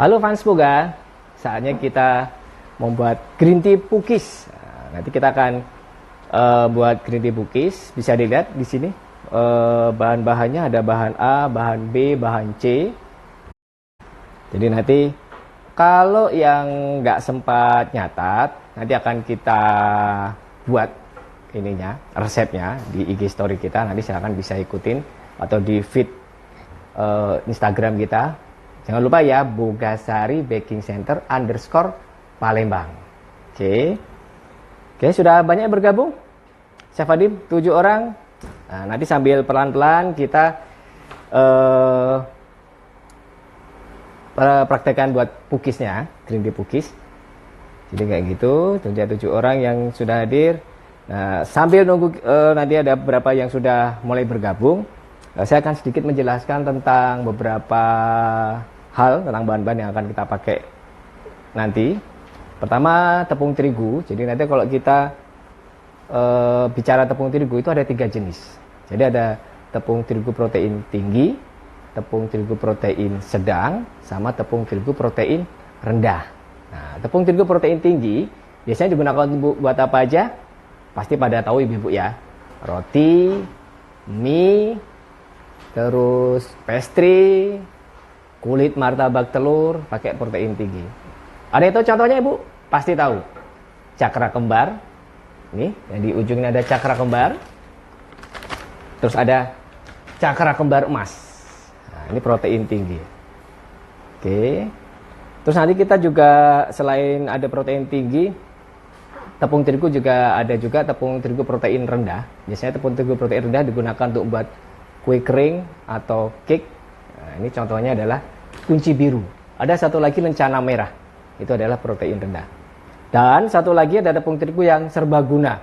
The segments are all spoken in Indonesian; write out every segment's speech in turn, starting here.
Halo fans Boga, saatnya kita membuat green tea cookies. Nah, nanti kita akan buat green tea cookies. Bisa dilihat di sini bahan-bahannya ada bahan A, bahan B, bahan C. Jadi nanti kalau yang nggak sempat nyatat, nanti akan kita buat ininya, resepnya di IG story kita. Nanti silahkan bisa ikutin atau di feed Instagram kita. Jangan lupa ya, Bogasari Baking Center _Palembang. Oke, sudah banyak yang bergabung? Chef Adim, 7 orang. Nah, nanti sambil pelan-pelan kita praktekkan buat cookiesnya, green tea cookies. Jadi kayak gitu, 7 orang yang sudah hadir. Nah, sambil nunggu nanti ada beberapa yang sudah mulai bergabung. Saya akan sedikit menjelaskan tentang beberapa hal tentang bahan-bahan yang akan kita pakai nanti. Pertama, tepung terigu. Jadi nanti kalau kita bicara tepung terigu itu ada 3 jenis. Jadi ada tepung terigu protein tinggi, tepung terigu protein sedang, sama tepung terigu protein rendah. Nah, tepung terigu protein tinggi biasanya digunakan buat apa aja? Pasti pada tahu ibu-ibu ya. Roti, mie, terus pastry, kulit martabak telur pakai protein tinggi. Ada itu contohnya ibu? Pasti tahu. Cakra kembar. Nih, yang di ujungnya ada cakra kembar. Terus ada cakra kembar emas. Nah, ini protein tinggi. Oke. Terus nanti kita juga selain ada protein tinggi, tepung terigu juga ada juga tepung terigu protein rendah. Biasanya tepung terigu protein rendah digunakan untuk buat kue kering atau cake. Nah, ini contohnya adalah kunci biru. Ada satu lagi lencana merah. Itu adalah protein rendah. Dan satu lagi ada tepung terigu yang serbaguna.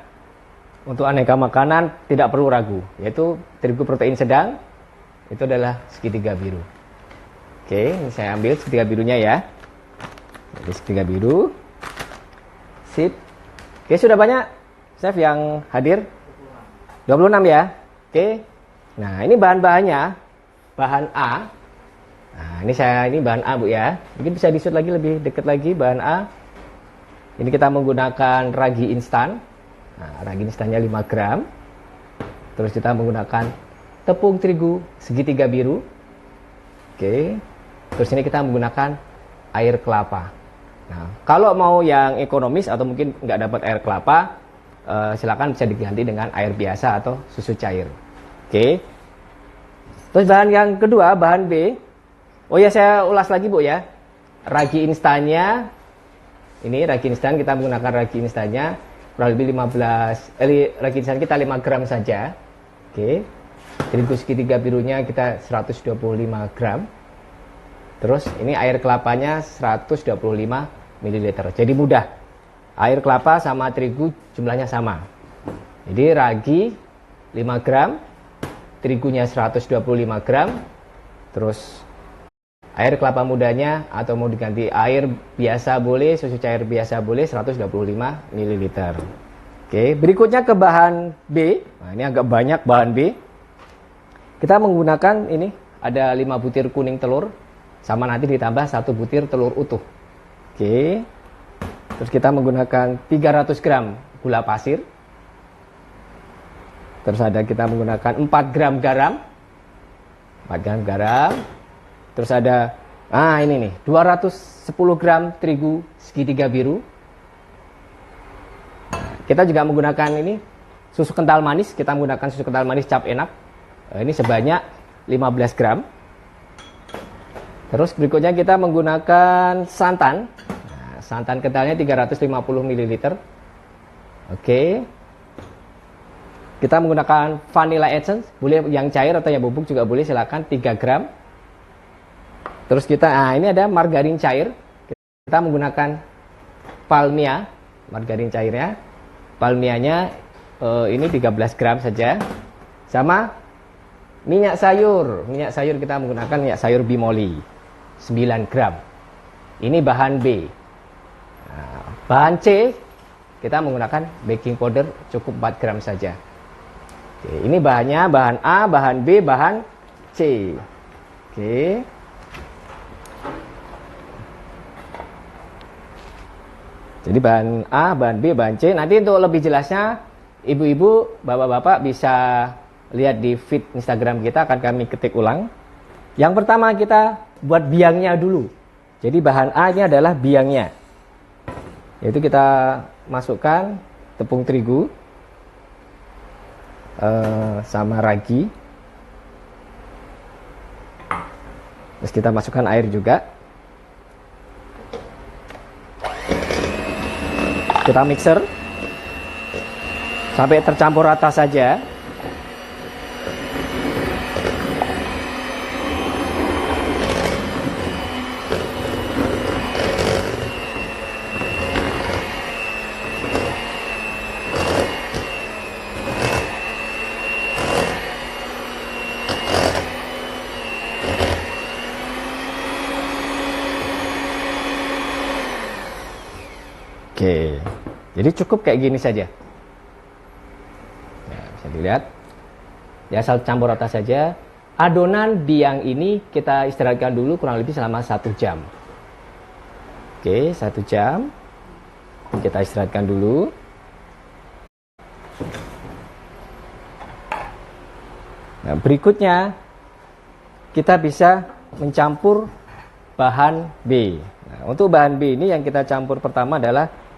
Untuk aneka makanan tidak perlu ragu, yaitu terigu protein sedang. Itu adalah segitiga biru. Oke, ini saya ambil segitiga birunya ya. Jadi segitiga biru. Sip. Oke, sudah banyak chef yang hadir? 26 ya. Oke. Nah, ini bahan-bahannya. Bahan A. Nah, ini bahan A, Bu ya. Mungkin bisa di-shoot lagi lebih dekat lagi bahan A. Ini kita menggunakan ragi instan. Nah, ragi instannya 5 gram. Terus kita menggunakan tepung terigu segitiga biru. Oke. Terus ini kita menggunakan air kelapa. Nah, kalau mau yang ekonomis atau mungkin nggak dapat air kelapa, silakan bisa diganti dengan air biasa atau susu cair. Oke. Terus bahan yang kedua, bahan B. Oh ya, saya ulas lagi Bu ya. Ragi instannya, ini ragi instan, kita menggunakan ragi instannya kurang lebih ragi instan kita 5 gram saja. Oke. Terigu segitiga birunya kita 125 gram. Terus ini air kelapanya 125 ml. Jadi mudah. Air kelapa sama terigu jumlahnya sama. Jadi ragi 5 gram, terigunya 125 gram, terus air kelapa mudanya atau mau diganti air biasa boleh, susu cair biasa boleh, 125 ml. Oke, berikutnya ke bahan B. Nah, ini agak banyak bahan B. Kita menggunakan ini ada 5 butir kuning telur sama nanti ditambah 1 butir telur utuh. Oke. Terus kita menggunakan 300 gram gula pasir. Terus ada kita menggunakan 4 gram garam. 4 gram garam. Terus ada, ini nih, 210 gram terigu segitiga biru. Kita juga menggunakan ini, susu kental manis. Kita menggunakan susu kental manis Cap Enak. Ini sebanyak 15 gram. Terus berikutnya kita menggunakan santan. Nah, santan kentalnya 350 ml. Oke. Kita menggunakan vanilla essence, boleh yang cair atau yang bubuk juga boleh, silakan 3 gram. Terus kita, ini ada margarin cair. Kita menggunakan palmia, margarin cairnya. Palmianya ini 13 gram saja. Sama minyak sayur. Minyak sayur kita menggunakan minyak sayur bimoli 9 gram. Ini bahan B. Nah, bahan C kita menggunakan baking powder cukup 4 gram saja. Oke, ini bahannya bahan A, bahan B, bahan C. Oke. Jadi bahan A, bahan B, bahan C. Nanti untuk lebih jelasnya, ibu-ibu, bapak-bapak bisa lihat di feed Instagram kita, akan kami ketik ulang. Yang pertama kita buat biangnya dulu. Jadi bahan A ini adalah biangnya. Yaitu kita masukkan tepung terigu sama ragi. Terus kita masukkan air juga. Kita mixer sampai tercampur rata saja. Oke, jadi cukup kayak gini saja. Nah, bisa dilihat. Ya, asal campur rata saja. Adonan biang ini kita istirahatkan dulu kurang lebih selama 1 jam. Oke, 1 jam. Kita istirahatkan dulu. Nah, berikutnya kita bisa mencampur bahan B. Nah, untuk bahan B ini yang kita campur pertama adalah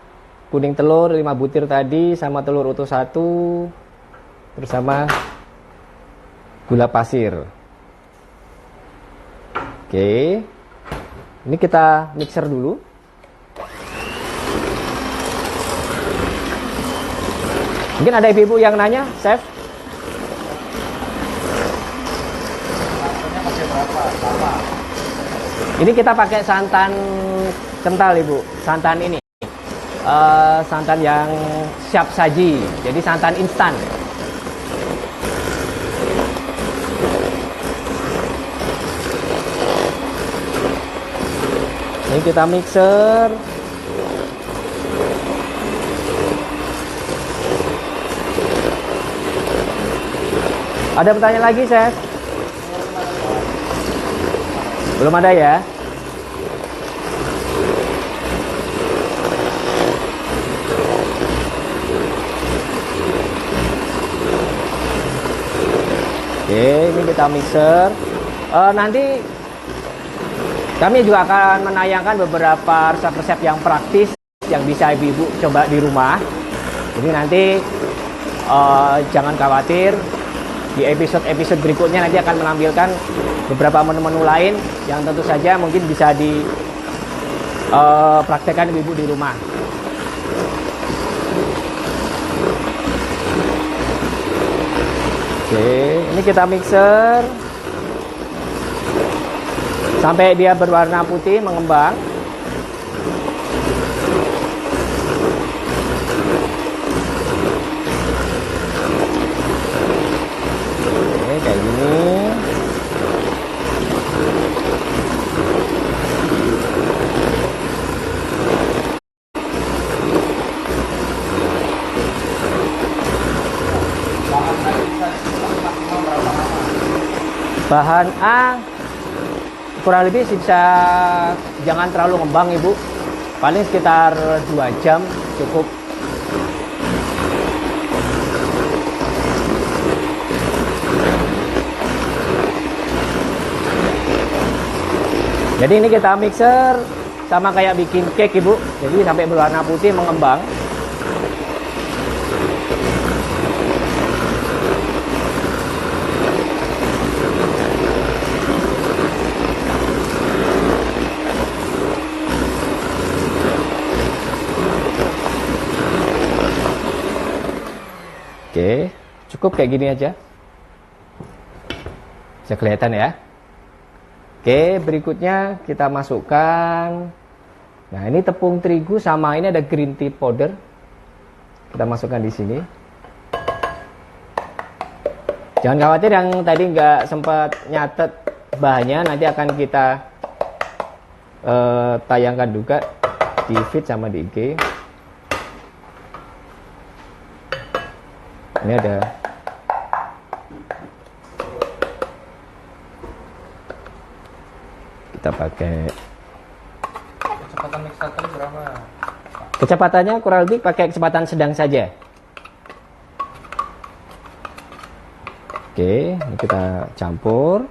kuning telur 5 butir tadi sama telur utuh 1 bersama gula pasir. Oke. Ini kita mixer dulu. Mungkin ada ibu-ibu yang nanya, Chef. Ini kita pakai santan kental, Ibu. Santan ini. Santan yang siap saji, jadi santan instan. Ini kita mixer. Ada pertanyaan lagi, Chef? Belum ada ya? Oke, ini kita mixer. Nanti kami juga akan menayangkan beberapa resep-resep yang praktis yang bisa ibu-ibu coba di rumah. Jadi nanti jangan khawatir, di episode-episode berikutnya nanti akan menampilkan beberapa menu-menu lain yang tentu saja mungkin bisa dipraktekkan ibu-ibu di rumah. Oke, ini kita mixer sampai dia berwarna putih mengembang. Oke, kayak gini. Bahan A kurang lebih bisa, jangan terlalu ngembang ibu, paling sekitar 2 jam cukup. Jadi ini kita mixer sama kayak bikin cake ibu, jadi sampai berwarna putih mengembang. Oke, cukup kayak gini aja. Bisa kelihatan ya. Oke, berikutnya kita masukkan. Nah, ini tepung terigu sama ini ada green tea powder. Kita masukkan di sini. Jangan khawatir yang tadi nggak sempat nyatet bahannya, nanti akan kita tayangkan juga di feed sama di IG. Ini ada kita pakai kecepatan mixer tadi berapa? Kecepatannya kurang lebih pakai kecepatan sedang saja. Oke, ini kita campur.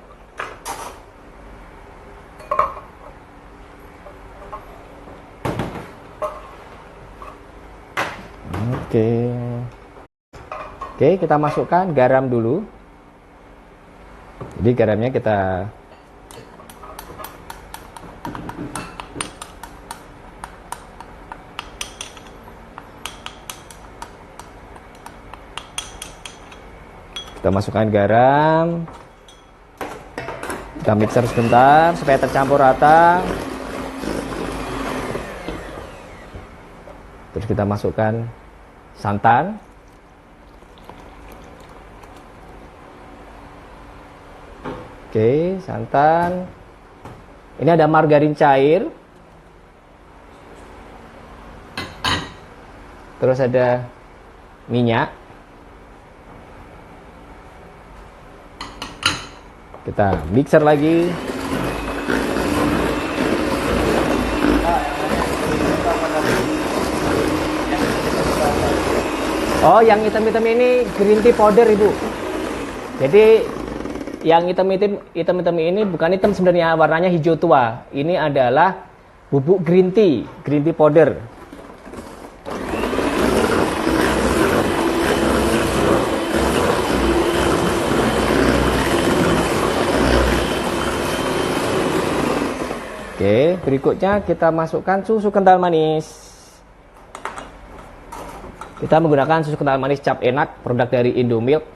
Oke. Oke, kita masukkan garam dulu. Jadi garamnya kita masukkan garam, kita mixer sebentar supaya tercampur rata. Terus kita masukkan santan, oke, santan. Ini ada margarin cair, terus ada minyak. Kita mixer lagi. Oh, yang hitam-hitam ini green tea powder, Ibu. Jadi yang hitam-hitam ini bukan hitam sebenarnya, warnanya hijau tua. Ini adalah bubuk green tea powder. Oke, berikutnya kita masukkan susu kental manis. Kita menggunakan susu kental manis Cap Enak, produk dari Indomilk.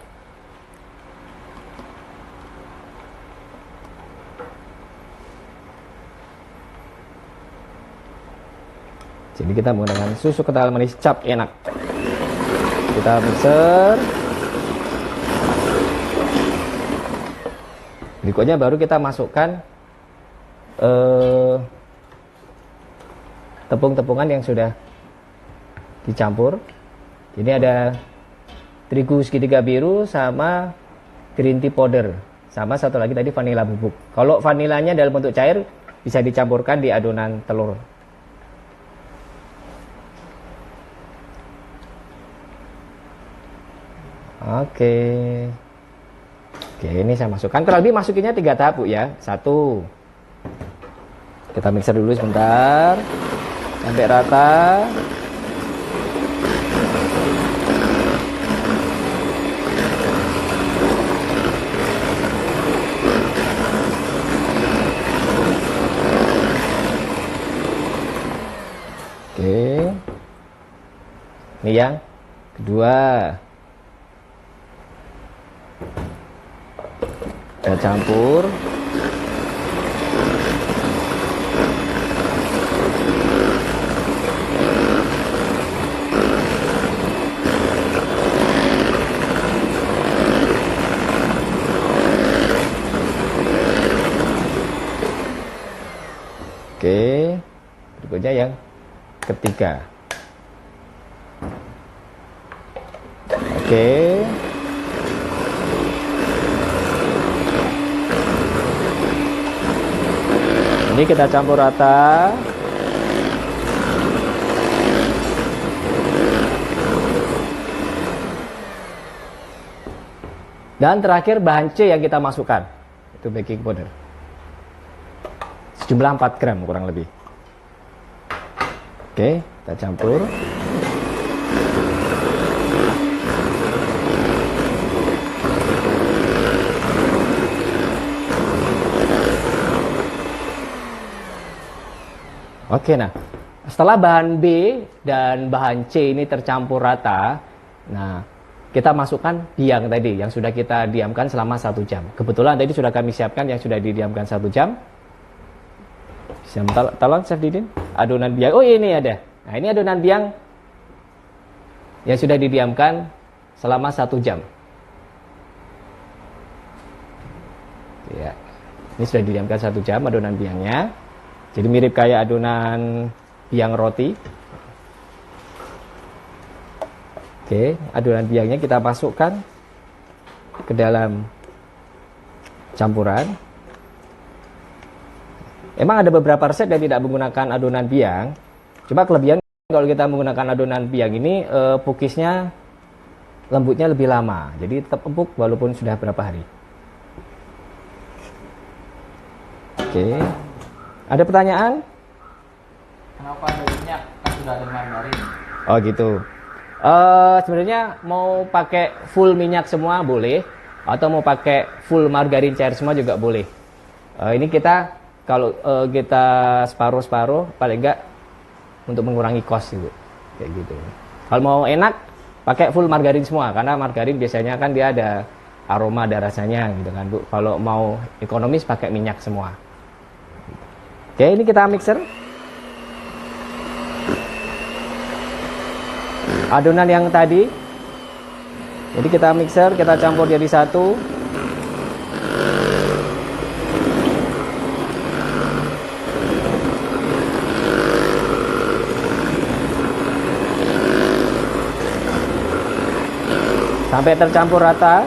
Jadi kita menggunakan susu kental manis Cap Enak. Kita mixer. Berikutnya baru kita masukkan tepung-tepungan yang sudah dicampur. Ini ada terigu segitiga biru sama green tea powder, sama satu lagi tadi vanila bubuk. Kalau vanilanya dalam bentuk cair bisa dicampurkan di adonan telur. Oke, ini saya masukkan. Kurang lebih masukinnya 3 tahap, Bu, ya. 1, kita mixer dulu sebentar sampai rata. Oke, ini yang kedua. Kita campur. Oke, berikutnya yang ketiga. Oke. Ini kita campur rata. Dan terakhir bahan C yang kita masukkan, itu baking powder. Sejumlah 4 gram kurang lebih. Oke, kita campur. Oke, nah setelah bahan B dan bahan C ini tercampur rata, nah kita masukkan biang tadi yang sudah kita diamkan selama 1 jam. Kebetulan tadi sudah kami siapkan yang sudah didiamkan 1 jam. Tolong Chef Didin, adonan biang. Oh, ini ada. Nah, ini adonan biang yang sudah didiamkan selama 1 jam. Ya, ini sudah didiamkan 1 jam adonan biangnya. Jadi mirip kayak adonan biang roti. Oke, adonan biangnya kita masukkan ke dalam campuran. Emang ada beberapa resep yang tidak menggunakan adonan biang. Cuma kelebihan kalau kita menggunakan adonan biang ini pukisnya lembutnya lebih lama, jadi tetap empuk walaupun sudah berapa hari. Oke, ada pertanyaan? Kenapa ada minyak? Kan sudah ada margarin. Oh gitu. Sebenarnya mau pakai full minyak semua boleh, atau mau pakai full margarin cair semua juga boleh. Ini kita kalau kita separuh-separuh paling enggak untuk mengurangi cost gitu. Kayak gitu. Kalau mau enak pakai full margarin semua, karena margarin biasanya kan dia ada aroma, ada rasanya gitu kan Bu. Kalau mau ekonomis pakai minyak semua. Oke, ini kita mixer. Adonan yang tadi, jadi kita mixer, kita campur jadi satu. Sampai tercampur rata.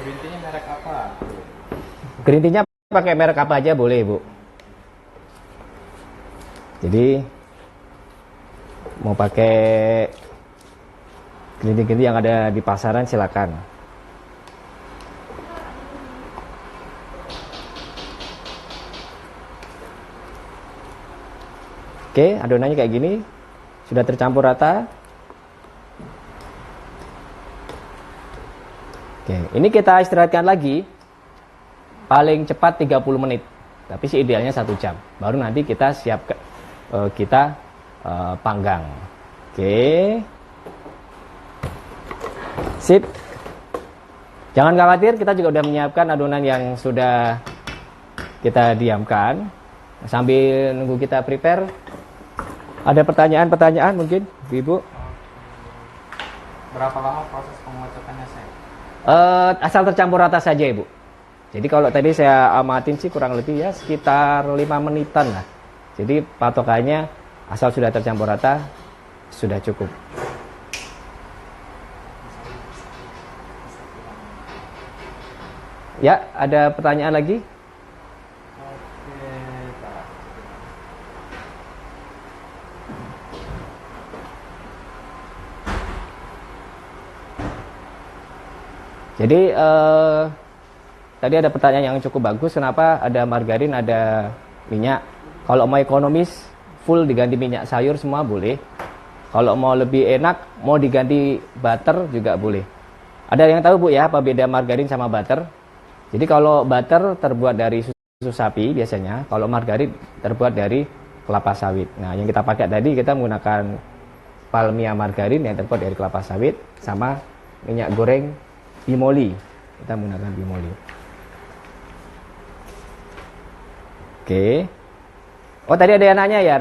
Green merek apa? Green tea-nya pakai merek apa aja boleh Bu. Jadi mau pakai green tea yang ada di pasaran silakan. Oke, adonannya kayak gini. Sudah tercampur rata. Oke, ini kita istirahatkan lagi. Paling cepat 30 menit. Tapi sih idealnya 1 jam. Baru nanti kita siap panggang. Oke. Sip. Jangan khawatir, kita juga udah menyiapkan adonan yang sudah kita diamkan. Sambil nunggu kita prepare, ada pertanyaan mungkin, Ibu? Berapa lama proses pengocokannya, saya? Asal tercampur rata saja, Ibu. Jadi kalau tadi saya amatin sih kurang lebih ya sekitar 5 menitan lah. Jadi patokannya asal sudah tercampur rata sudah cukup. Ya, ada pertanyaan lagi? Jadi tadi ada pertanyaan yang cukup bagus, kenapa ada margarin, ada minyak. Kalau mau ekonomis, full diganti minyak sayur semua boleh. Kalau mau lebih enak, mau diganti butter juga boleh. Ada yang tahu Bu ya, apa beda margarin sama butter? Jadi kalau butter terbuat dari susu sapi biasanya, kalau margarin terbuat dari kelapa sawit. Nah, yang kita pakai tadi kita menggunakan palmia margarin yang terbuat dari kelapa sawit, sama minyak goreng bimoli. Kita menggunakan bimoli. Oke. Oh, tadi ada yang nanya ya,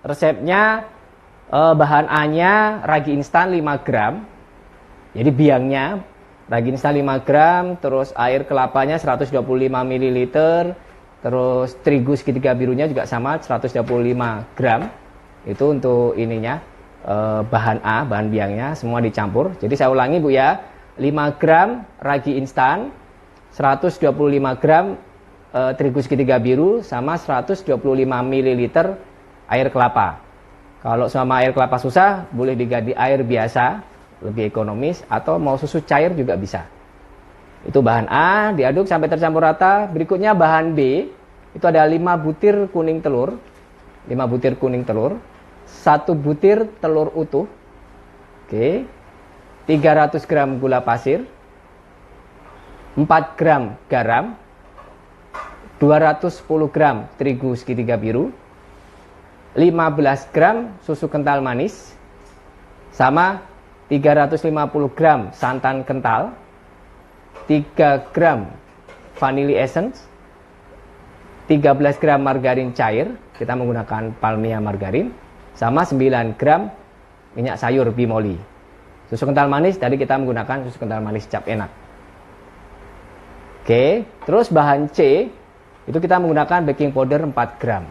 resepnya bahan A-nya ragi instan 5 gram. Jadi biangnya ragi instan 5 gram, terus air kelapanya 125 ml, terus terigu segitiga birunya juga sama 125 gram. Itu untuk ininya bahan A, bahan biangnya semua dicampur. Jadi saya ulangi Bu ya. 5 gram ragi instan, 125 gram terigu segitiga biru, sama 125 ml air kelapa. Kalau sama air kelapa susah, boleh diganti air biasa, lebih ekonomis, atau mau susu cair juga bisa. Itu bahan A, diaduk sampai tercampur rata. Berikutnya bahan B, itu ada 5 butir kuning telur, 5 butir kuning telur, 1 butir telur utuh. Oke. 300 gram gula pasir, 4 gram garam, 210 gram terigu segitiga biru, 15 gram susu kental manis, sama 350 gram santan kental, 3 gram vanilla essence, 13 gram margarin cair, kita menggunakan Palmia margarin, sama 9 gram minyak sayur bimoli. Susu kental manis, tadi kita menggunakan susu kental manis Cap Enak. Oke, terus bahan C, itu kita menggunakan baking powder 4 gram.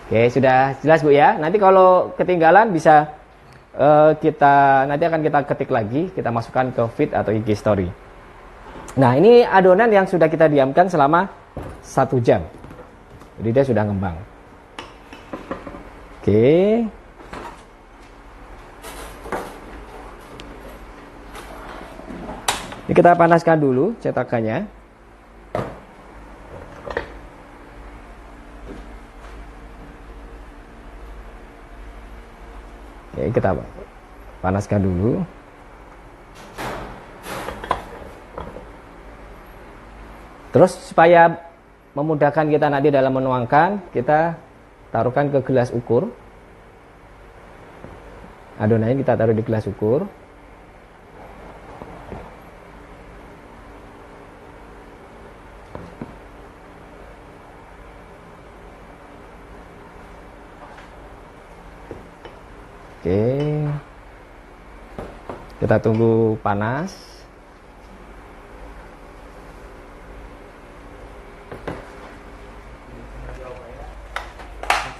Oke, sudah jelas Bu ya. Nanti kalau ketinggalan bisa nanti akan kita ketik lagi, kita masukkan ke feed atau IG story. Nah, ini adonan yang sudah kita diamkan selama 1 jam. Jadi dia sudah ngembang. Oke. Ini kita panaskan dulu cetakannya. Oke, kita panaskan dulu. Terus supaya memudahkan kita nanti dalam menuangkan, kita taruhkan ke gelas ukur. Adonannya kita taruh di gelas ukur. Oke, kita tunggu panas.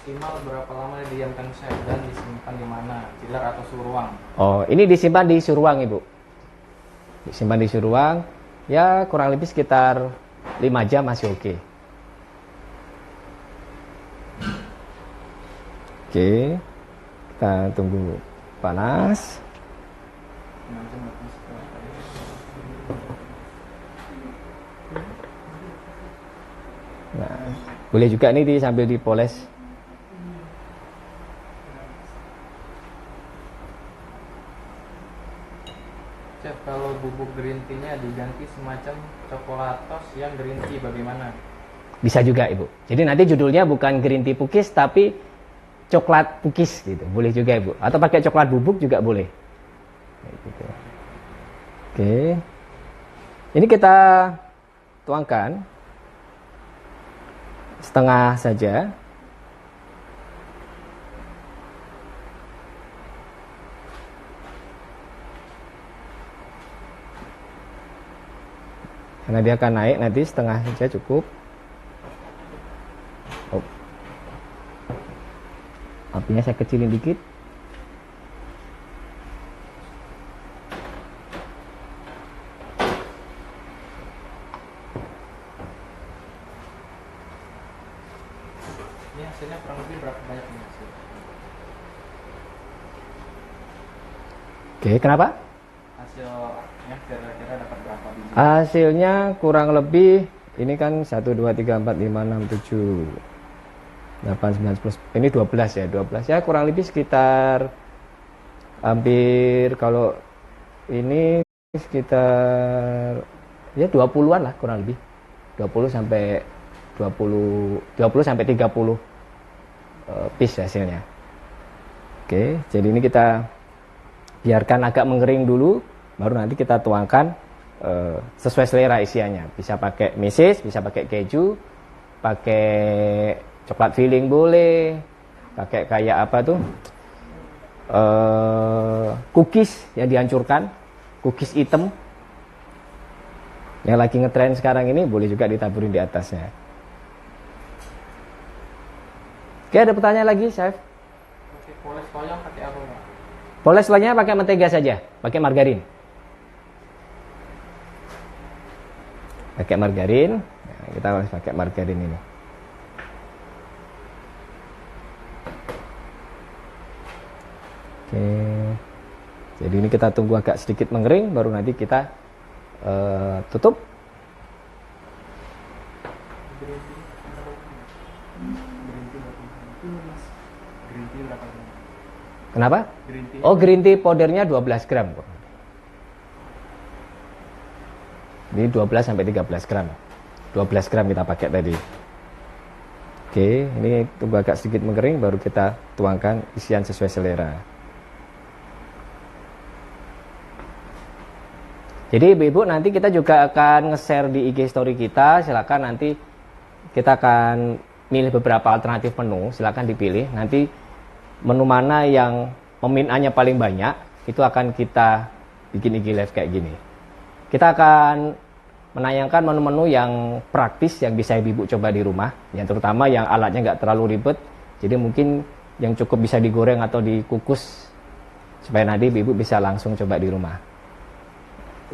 Maksimal berapa lama didiamkan chef dan disimpan di mana? Chiller atau suhu ruang? Oh, ini disimpan di suhu ruang, Ibu. Disimpan di suhu ruang, ya kurang lebih sekitar 5 jam masih oke. Oke. Kita tunggu panas. Nah, boleh juga nih sambil dipoles. Chef, kalau bubuk green tea-nya diganti semacam coklatos yang green tea bagaimana? Bisa juga Ibu. Jadi nanti judulnya bukan green tea pukis tapi coklat pukis gitu, boleh juga Ibu. Atau pakai coklat bubuk juga boleh. Gitu. Oke, ini kita tuangkan setengah saja. Karena dia akan naik nanti, setengah saja cukup. Oh. Apinya saya kecilin dikit. Ini hasilnya kurang lebih berapa banyak nih hasil? Oke, kenapa? Hasilnya kira-kira dapat berapa biji? Hasilnya kurang lebih, ini kan 1, 2, 3, 4, 5, 6, 7, 8, 9, 10, ini 12 ya, 12 ya, kurang lebih sekitar hampir, kalau ini sekitar ya 20-an lah kurang lebih, 20 sampai 30 piece hasilnya. Oke, jadi ini kita biarkan agak mengering dulu, baru nanti kita tuangkan sesuai selera isiannya. Bisa pakai meses, bisa pakai keju, pakai coklat filling boleh, pakai kayak apa tuh, cookies yang dihancurkan, cookies hitam yang lagi ngetren sekarang ini, boleh juga ditaburin di atasnya. Oke, ada pertanyaan lagi, Chef? Oke, poles loyang pakai apa, Pak? Poles loyangnya pakai mentega saja, pakai margarin. Pakai margarin, nah, kita harus pakai margarin ini. Oke, jadi ini kita tunggu agak sedikit mengering, baru nanti kita tutup. Kenapa? Oh, green tea powdernya 12 gram. Ini 12 sampai 13 gram. 12 gram kita pakai tadi. Oke, ini tunggu agak sedikit mengering, baru kita tuangkan isian sesuai selera. Jadi ibu-ibu, nanti kita juga akan nge-share di IG story kita. Silakan nanti kita akan milih beberapa alternatif menu, silakan dipilih. Nanti menu mana yang peminatnya paling banyak, itu akan kita bikin IG Live kayak gini. Kita akan menayangkan menu-menu yang praktis yang bisa ibu-ibu coba di rumah, yang terutama yang alatnya nggak terlalu ribet, jadi mungkin yang cukup bisa digoreng atau dikukus supaya nanti ibu-ibu bisa langsung coba di rumah.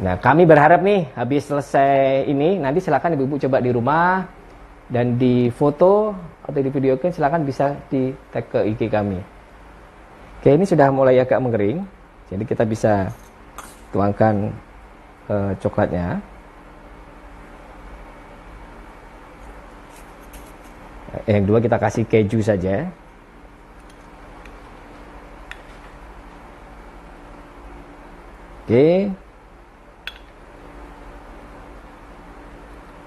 Nah, kami berharap nih habis selesai ini nanti silakan ibu-ibu coba di rumah dan di foto atau di videokan, silakan bisa di tag ke IG kami. Oke, ini sudah mulai agak mengering, jadi kita bisa tuangkan coklatnya. Yang kedua kita kasih keju saja. Oke.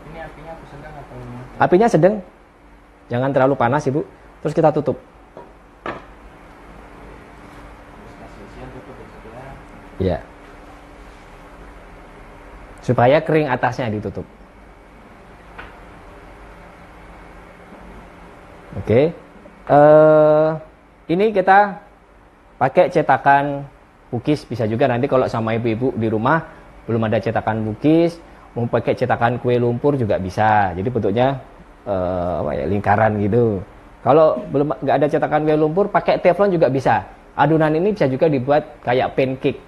Ini apinya aku sedang atau gimana? Apinya sedang. Jangan terlalu panas, Ibu. Terus kita tutup. Terus kasih isian tutup ya sebelah. Ya. Supaya kering atasnya ditutup. Oke. Ini kita pakai cetakan cookies, bisa juga nanti kalau sama ibu-ibu di rumah belum ada cetakan cookies, mau pakai cetakan kue lumpur juga bisa. Jadi bentuknya lingkaran gitu. Kalau belum nggak ada cetakan kue lumpur, pakai teflon juga bisa. Adonan ini bisa juga dibuat kayak pancake.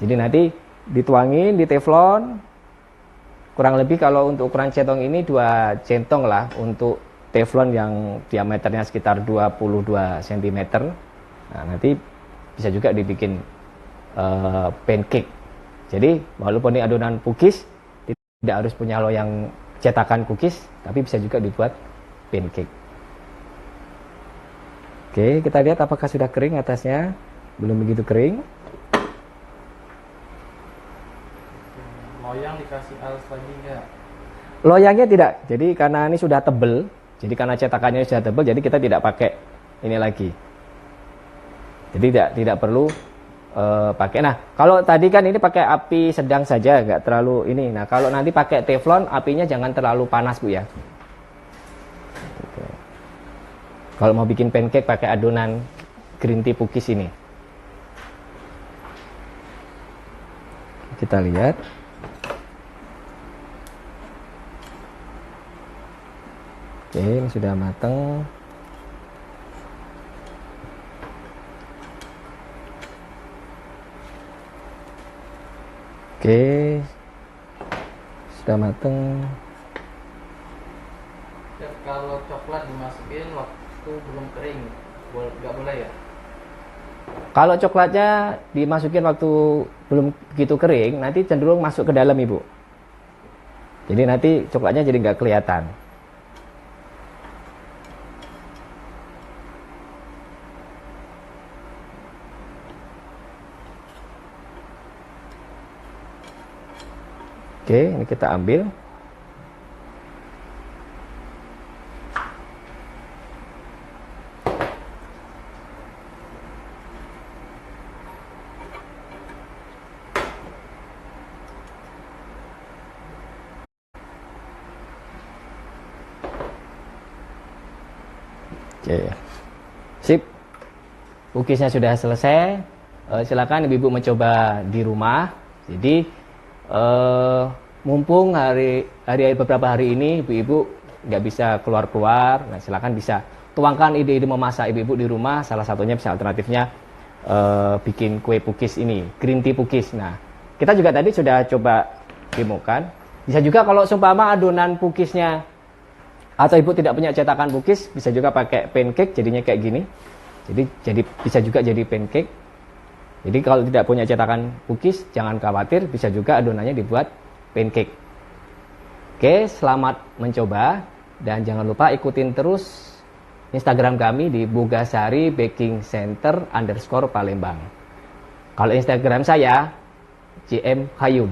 Jadi nanti dituangin di teflon. Kurang lebih kalau untuk ukuran centong ini 2 centong lah untuk teflon yang diameternya sekitar 22 cm. Nah, nanti bisa juga dibikin pancake. Jadi walaupun ini adonan cookies, tidak harus punya loyang cetakan cookies, tapi bisa juga dibuat pancake. Oke, kita lihat apakah sudah kering atasnya. Belum begitu kering. Loyang dikasih alas lagi nggak? Loyangnya tidak. Jadi karena ini sudah tebel, jadi karena cetakannya sudah tebel, jadi kita tidak pakai ini lagi. Jadi tidak perlu pakai. Nah, kalau tadi kan ini pakai api sedang saja, nggak terlalu ini. Nah, kalau nanti pakai teflon, apinya jangan terlalu panas, Bu ya. Oke. Kalau mau bikin pancake pakai adonan green tea cookies ini. Kita lihat. Oke, ini sudah matang. Oke, sudah mateng. Ya, kalau coklat dimasukin waktu belum kering, nggak boleh ya? Kalau coklatnya dimasukin waktu belum begitu kering, nanti cenderung masuk ke dalam, Ibu. Jadi nanti coklatnya jadi nggak kelihatan. Oke, ini kita ambil. Oke, sip. Cookiesnya sudah selesai. Silakan ibu-ibu mencoba di rumah. Jadi mumpung beberapa hari ini ibu-ibu nggak bisa keluar-keluar, nah silakan bisa tuangkan ide-ide memasak ibu-ibu di rumah. Salah satunya bisa alternatifnya bikin kue cookies ini, green tea cookies. Nah, kita juga tadi sudah coba demokan. Bisa juga kalau seumpama adonan cookiesnya atau ibu tidak punya cetakan cookies, bisa juga pakai pancake, jadinya kayak gini. Jadi bisa juga jadi pancake. Jadi kalau tidak punya cetakan cookies, jangan khawatir, bisa juga adonannya dibuat pancake. Oke, selamat mencoba dan jangan lupa ikutin terus Instagram kami di Bogasari Baking Center _Palembang. Kalau Instagram saya JM Hayum.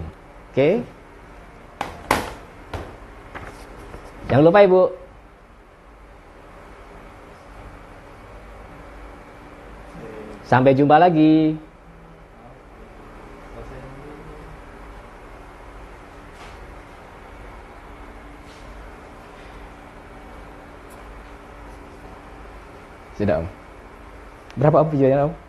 Oke. Jangan lupa Ibu. Sampai jumpa lagi. Sudah Om. Berapa Om videonya Om?